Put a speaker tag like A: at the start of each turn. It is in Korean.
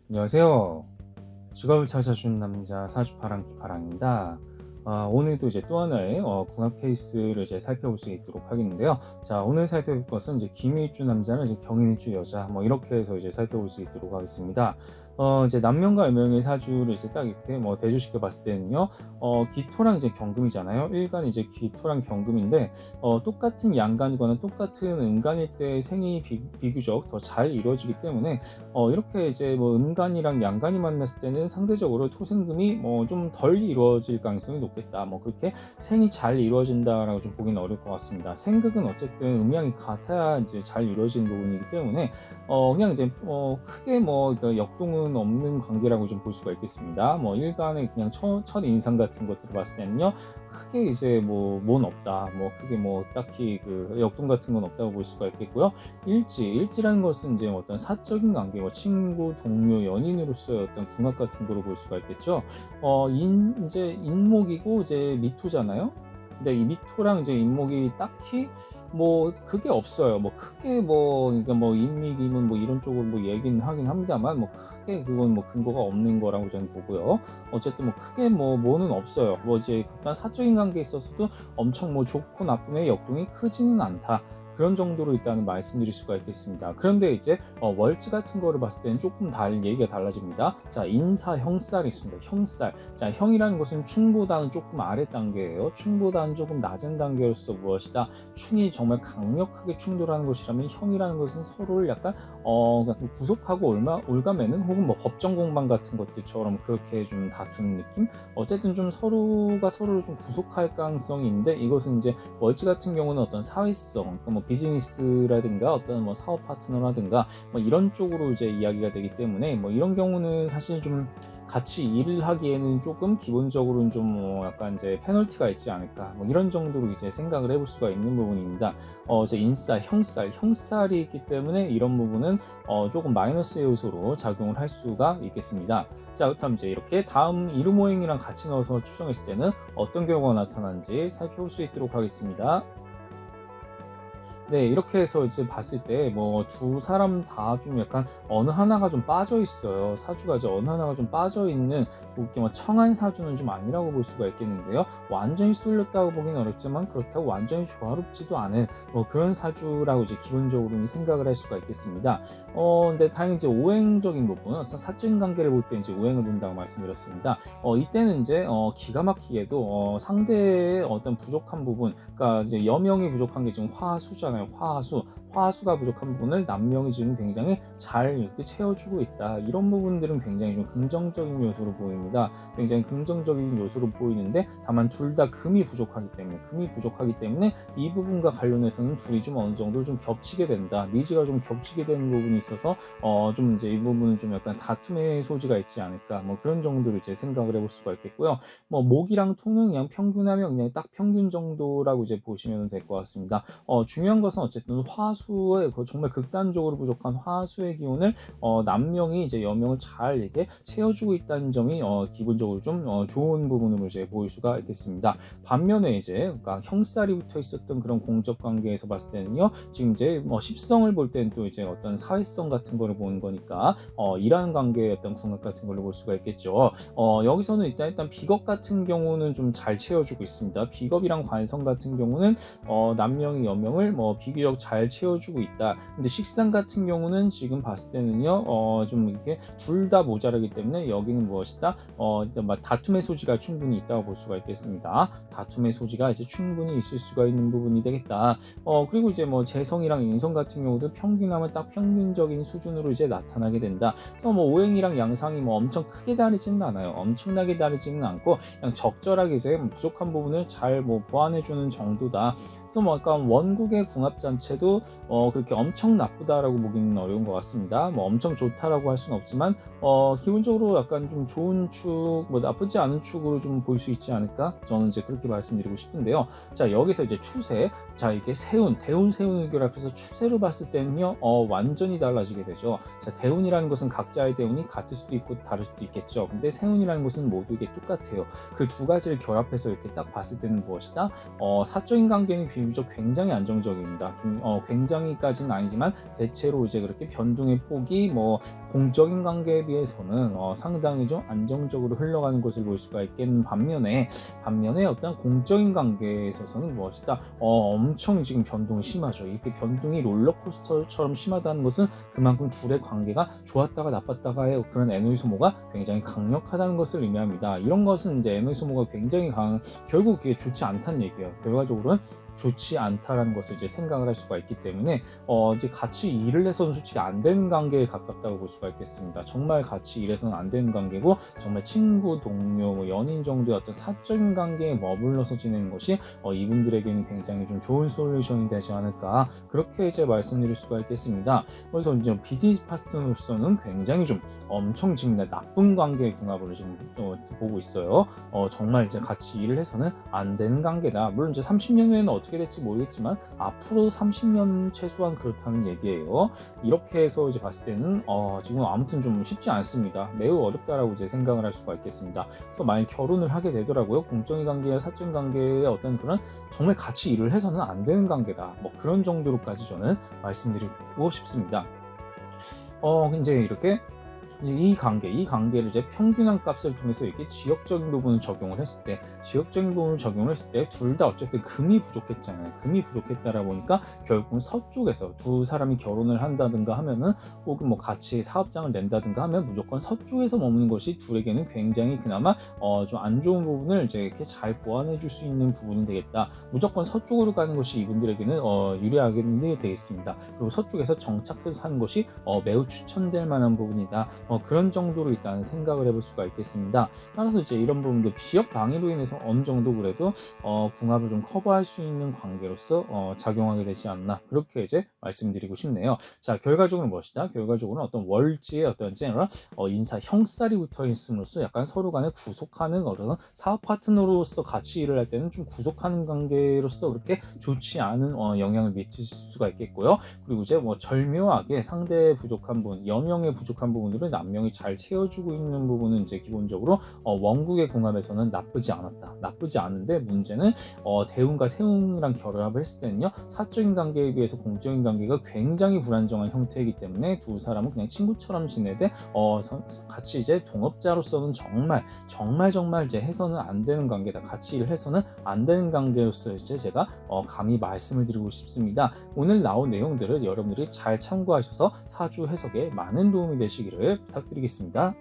A: 안녕하세요. 직업을 찾아준 남자 사주파랑기 파랑입니다. 오늘도 이제 또 하나의 궁합 케이스를 이제 살펴볼 수 있도록 하겠는데요. 자, 오늘 살펴볼 것은 이제 김일주 남자는 이제 경인일주 여자, 뭐 이렇게 해서 이제 살펴볼 수 있도록 하겠습니다. 이제 남명과 여명의 사주를 이제 딱 이렇게 뭐 대조시켜 봤을 때는요, 기토랑 이제 경금이잖아요. 일간이 이제 기토랑 경금인데, 똑같은 양간이거나 똑같은 음간일 때 생이 비교적 더 잘 이루어지기 때문에, 이렇게 이제 뭐 음간이랑 양간이 만났을 때는 상대적으로 토생금이 뭐 좀 덜 이루어질 가능성이 높겠다. 뭐 그렇게 생이 잘 이루어진다라고 좀 보기는 어려울 것 같습니다. 생극은 어쨌든 음양이 같아야 이제 잘 이루어지는 부분이기 때문에 그냥 이제 크게 뭐 역동은 없는 관계라고 좀 볼 수가 있겠습니다. 뭐 일간의 그냥 첫 인상 같은 것들을 봤을 때는요, 크게 이제 뭐는 없다. 뭐 크게 뭐 딱히 그 역동 같은 건 없다고 볼 수가 있겠고요. 일지라는 것은 이제 어떤 사적인 관계, 뭐 친구, 동료, 연인으로서의 어떤 궁합 같은 거로 볼 수가 있겠죠. 이제 인목이고 이제 미토잖아요. 근데 이 미토랑 이제 인목이 딱히 뭐 그게 없어요. 뭐 크게 뭐 그러니까 뭐 인미기문 뭐 이런 쪽으로 뭐 얘기는 하긴 합니다만 뭐 크게 그건 뭐 근거가 없는 거라고 저는 보고요. 어쨌든 뭐 크게 뭐는 없어요. 뭐 이제 일단 사적인 관계에 있어서도 엄청 뭐 좋고 나쁨의 역동이 크지는 않다. 그런 정도로 일단은 말씀드릴 수가 있겠습니다. 그런데 이제 월지 같은 거를 봤을 때는 조금 얘기가 달라집니다. 자, 인사, 형살이 있습니다. 형살. 자, 형이라는 것은 충보다는 조금 아래 단계예요. 충보다는 조금 낮은 단계로서 무엇이다. 충이 정말 강력하게 충돌하는 것이라면 형이라는 것은 서로를 약간 구속하고 올가매는 혹은 뭐 법정 공방 같은 것들처럼 그렇게 좀 다투는 느낌. 어쨌든 좀 서로가 서로를 좀 구속할 가능성이 있는데, 이것은 이제 월지 같은 경우는 어떤 사회성, 그러니까 뭐 비즈니스라든가 어떤 뭐 사업 파트너라든가 뭐 이런 쪽으로 이제 이야기가 되기 때문에, 뭐 이런 경우는 사실 좀 같이 일을 하기에는 조금 기본적으로는 좀 약간 이제 페널티가 있지 않을까, 뭐 이런 정도로 이제 생각을 해볼 수가 있는 부분입니다. 이제 인싸, 형살이 있기 때문에 이런 부분은 조금 마이너스 요소로 작용을 할 수가 있겠습니다. 자, 그렇다면 이제 이렇게 다음 이름모행이랑 같이 넣어서 추정했을 때는 어떤 경우가 나타나는지 살펴볼 수 있도록 하겠습니다. 네, 이렇게 해서 이제 봤을 때 뭐 두 사람 다 좀 약간 어느 하나가 좀 빠져 있어요. 사주가 이제 어느 하나가 좀 빠져 있는, 그렇게 뭐 청한 사주는 좀 아니라고 볼 수가 있겠는데요. 완전히 쏠렸다고 보기는 어렵지만 그렇다고 완전히 조화롭지도 않은 뭐 그런 사주라고 이제 기본적으로는 생각을 할 수가 있겠습니다. 근데 다행히 이제 오행적인 부분, 사적인 관계를 볼 때 이제 오행을 본다고 말씀드렸습니다. 이때는 이제 기가 막히게도 상대의 어떤 부족한 부분, 그러니까 이제 여명이 부족한 게 지금 화수잖아요. 화수가 부족한 부분을 남명이 지금 굉장히 잘 이렇게 채워주고 있다. 이런 부분들은 굉장히 좀 긍정적인 요소로 보입니다. 굉장히 긍정적인 요소로 보이는데, 다만 둘 다 금이 부족하기 때문에 이 부분과 관련해서는 둘이 좀 어느 정도 좀 겹치게 된다. 니즈가 좀 겹치게 되는 부분이 있어서 좀 이제 이 부분은 좀 약간 다툼의 소지가 있지 않을까. 뭐 그런 정도로 이제 생각을 해볼 수가 있겠고요. 뭐 목이랑 토는 그냥 평균하면 그냥 딱 평균 정도라고 이제 보시면 될 것 같습니다. 중요한 것은 어쨌든 화수의 정말 극단적으로 부족한 화수의 기운을 남명이 이제 여명을 잘 이렇게 채워주고 있다는 점이 기본적으로 좀 좋은 부분으로 이제 보일 수가 있겠습니다. 반면에 이제 그러니까 형살이 붙어 있었던 그런 공적 관계에서 봤을 때는요, 지금 이제 십성을 볼 때는 또 이제 어떤 사회성 같은 거를 보는 거니까 일하는 관계의 어떤 궁합 같은 걸로 볼 수가 있겠죠. 여기서는 일단 비겁 같은 경우는 좀 잘 채워주고 있습니다. 비겁이랑 관성 같은 경우는 남명이 여명을 뭐 비교적 잘 채워주고 있다. 근데 식상 같은 경우는 지금 봤을 때는요, 좀 이렇게 둘 다 모자라기 때문에 여기는 무엇이다? 다툼의 소지가 충분히 있다고 볼 수가 있겠습니다. 다툼의 소지가 이제 충분히 있을 수가 있는 부분이 되겠다. 그리고 이제 뭐 재성이랑 인성 같은 경우도 평균하면 딱 평균적인 수준으로 이제 나타나게 된다. 그래서 뭐 오행이랑 양상이 뭐 엄청 크게 다르지는 않아요. 엄청나게 다르지는 않고 그냥 적절하게 이제 부족한 부분을 잘 뭐 보완해주는 정도다. 또 뭐 약간 원국의 궁합 자체도 그렇게 엄청 나쁘다라고 보기는 어려운 것 같습니다. 뭐 엄청 좋다라고 할 수는 없지만 기본적으로 약간 좀 좋은 축, 뭐 나쁘지 않은 축으로 좀 볼 수 있지 않을까? 저는 이제 그렇게 말씀드리고 싶은데요. 자, 여기서 이제 추세, 자 이게 대운 세운 결합해서 추세로 봤을 때는요, 완전히 달라지게 되죠. 자, 대운이라는 것은 각자의 대운이 같을 수도 있고 다를 수도 있겠죠. 근데 세운이라는 것은 모두 이게 똑같아요. 그 두 가지를 결합해서 이렇게 딱 봤을 때는 무엇이다? 사적인 관계는 비교적 굉장히 안정적입니다. 굉장히까지는 아니지만 대체로 이제 그렇게 변동의 폭이 뭐 공적인 관계에 비해서는 상당히 좀 안정적으로 흘러가는 것을 볼 수가 있겠는 반면에 어떤 공적인 관계에 있어서는 무엇이다? 엄청 지금 변동이 심하죠. 이렇게 변동이 롤러코스터처럼 심하다는 것은 그만큼 둘의 관계가 좋았다가 나빴다가의 그런 에너지 소모가 굉장히 강력하다는 것을 의미합니다. 이런 것은 이제 에너지 소모가 굉장히 결국 그게 좋지 않다는 얘기예요. 결과적으로는 좋지 않다라는 것을 이제 생각을 할 수가 있기 때문에 이제 같이 일을 해서는 솔직히 안 되는 관계에 가깝다고 볼 수가 있겠습니다. 정말 같이 일해서는 안 되는 관계고 정말 친구, 동료, 뭐 연인 정도의 어떤 사적인 관계에 머물러서 지내는 것이 이분들에게는 굉장히 좀 좋은 솔루션이 되지 않을까 그렇게 이제 말씀드릴 수가 있겠습니다. 그래서 이제 비즈니스 파트너로서는 굉장히 좀 엄청 지금 나쁜 관계의 궁합을 지금 보고 있어요. 정말 이제 같이 일을 해서는 안 되는 관계다. 물론 이제 30년 후에는 어떻게 될지 모르겠지만 앞으로 30년 최소한 그렇다는 얘기예요. 이렇게 해서 이제 봤을 때는 지금 아무튼 좀 쉽지 않습니다. 매우 어렵다라고 이제 생각을 할 수가 있겠습니다. 그래서 만약 결혼을 하게 되더라고요. 공적인 관계와 사적인 관계의 어떤 그런 정말 같이 일을 해서는 안 되는 관계다. 뭐 그런 정도로까지 저는 말씀드리고 싶습니다. 이제 이렇게 이 관계를 이제 평균한 값을 통해서 이렇게 지역적인 부분을 적용을 했을 때, 둘 다 어쨌든 금이 부족했잖아요. 금이 부족했다라 보니까 결국은 서쪽에서 두 사람이 결혼을 한다든가 하면은 혹은 뭐 같이 사업장을 낸다든가 하면 무조건 서쪽에서 머무는 것이 둘에게는 굉장히 그나마 좀 안 좋은 부분을 이제 이렇게 잘 보완해 줄 수 있는 부분이 되겠다. 무조건 서쪽으로 가는 것이 이분들에게는 유리하게 되겠습니다. 그리고 서쪽에서 정착해서 사는 것이 매우 추천될 만한 부분이다. 그런 정도로 일단 생각을 해볼 수가 있겠습니다. 따라서 이제 이런 부분도 비역 방위로 인해서 어느 정도 그래도 궁합을 좀 커버할 수 있는 관계로서 작용하게 되지 않나 그렇게 이제 말씀드리고 싶네요. 자, 결과적으로 무엇이다? 결과적으로는 어떤 월지의 어떤 제너럴 인사 형살이 붙어 있음으로써 약간 서로 간에 구속하는 어떤 사업 파트너로서 같이 일을 할 때는 좀 구속하는 관계로서 그렇게 좋지 않은 영향을 미칠 수가 있겠고요. 그리고 이제 뭐 절묘하게 상대의 부족한 부분, 여명의 부족한 부분들을 남명이 잘 채워주고 있는 부분은 이제 기본적으로 원국의 궁합에서는 나쁘지 않은데 문제는 대운과 세운이랑 결합을 했을 때는요, 사적인 관계에 비해서 공적인 관계가 굉장히 불안정한 형태이기 때문에 두 사람은 그냥 친구처럼 지내되 같이 이제 동업자로서는 정말 이제 해서는 안 되는 관계다. 같이 일을 해서는 안 되는 관계로서 이제 제가 감히 말씀을 드리고 싶습니다. 오늘 나온 내용들을 여러분들이 잘 참고하셔서 사주 해석에 많은 도움이 되시기를 부탁드리겠습니다.